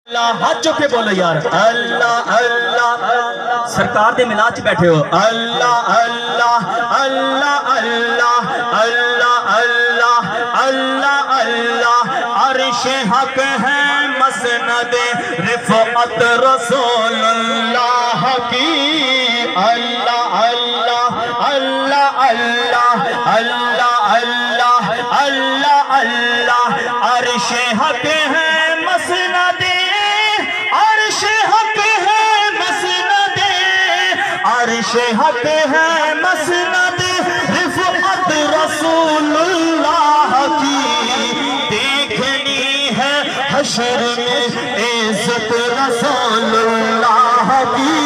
اللہ ہاتھ چکے بولو یار اللہ اللہ سرکار دے ملاد چ بیٹھے ہو اللہ اللہ اللہ اللہ اللہ اللہ اللہ اللہ عرش حق ہے مسند رفعت رسول اللہ کی اللہ اللہ اللہ اللہ اللہ اللہ اللہ اللہ عرش حق ہے مسند عرش حق ہے مسند عرش حق ہے مسند رفعت رسول اللہ کی دیکھنی ہے حشر میں عزت رسول اللہ کی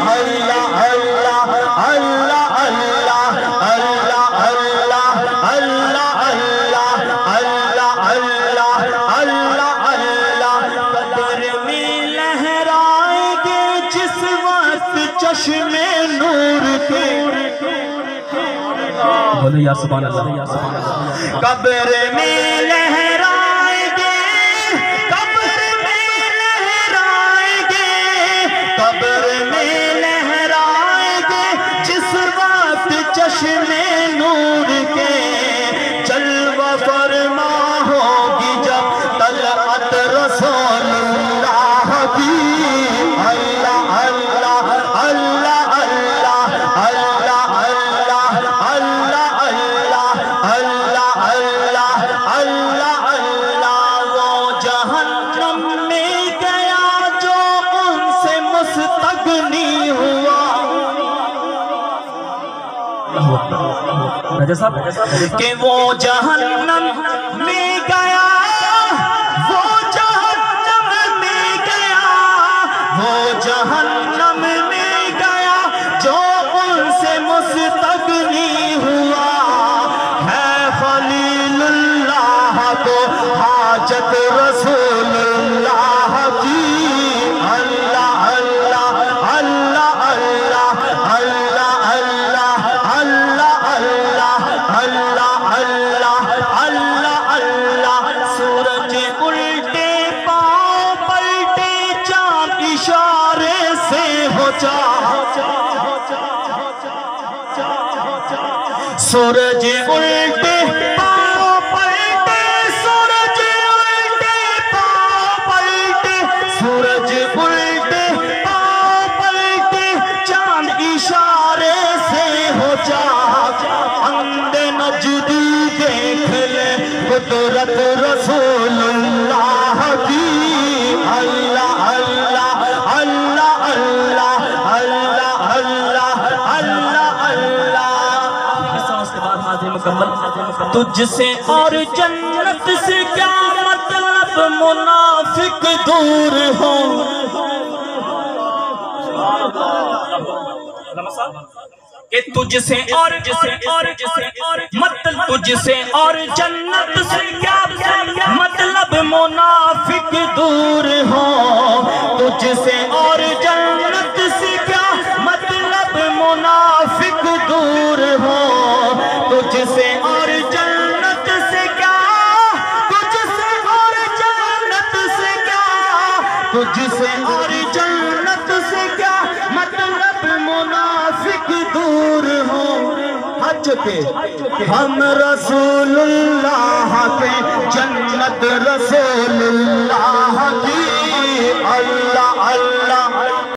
اللہ اللہ اللہ اللہ اللہ اللہ اللہ اللہ اللہ اللہ اللہ قدر میں لہرائیں گے جس وقت چشم نور کے بولو یا سبحان اللہ قبر میں لہرائیں گے قبر میں لہرائیں گے قبر میں لہرائیں گے جس وقت چشم نور کے جلوہ فرما ہوگی جب طلعت رسول اللہ کی اللہ اللہ اللہ اللہ اللہ اللہ اللہ اللہ اللہ اللہ اللہ وہ جہنم میں گیا جو ان سے مستغنی ہوا کہ وہ جہنم میں گیا وہ جہنم میں گیا وہ جہنم میں گیا جو ان سے مستغنی ہوا ہے خلیل اللہ کو حاجت رسول اللہ کی اللہ اللہ اللہ اللہ اللہ اللہ اللہ اللہ اللہ اللہ اللہ سورج الٹے پاؤں پلٹے چاند اشارے سے ہو جا سورج الٹے پاؤں پلٹے سورج الٹے پاؤں پلٹے سورج الٹے پاؤں پلٹے چاند اشارے سے ہو جا اندھ نجدی دیکھ لے قدرت رسول اللہ کی اللہ اللہ اللہ اللہ اللہ اللہ اللہ اللہ اس کے بعد حاضر مکمل تجھ سے اور جنت سے کیا مطلب منافق دور ہو کہ تجھ سے اور مطلب تجھ سے اور جنت سے کیا مطلب منافق دور ہو تجھ سے اور جنت سے کیا مطلب منافق دور ہو تجھ سے اور جنت سے کیا تجھ سے اور جنت سے کیا تجھ سے اور جنت سے کیا مطلب منافق دور ہو حج کے ہم رسول اللہ کے جنت رسول اللہ کی اللہ اللہ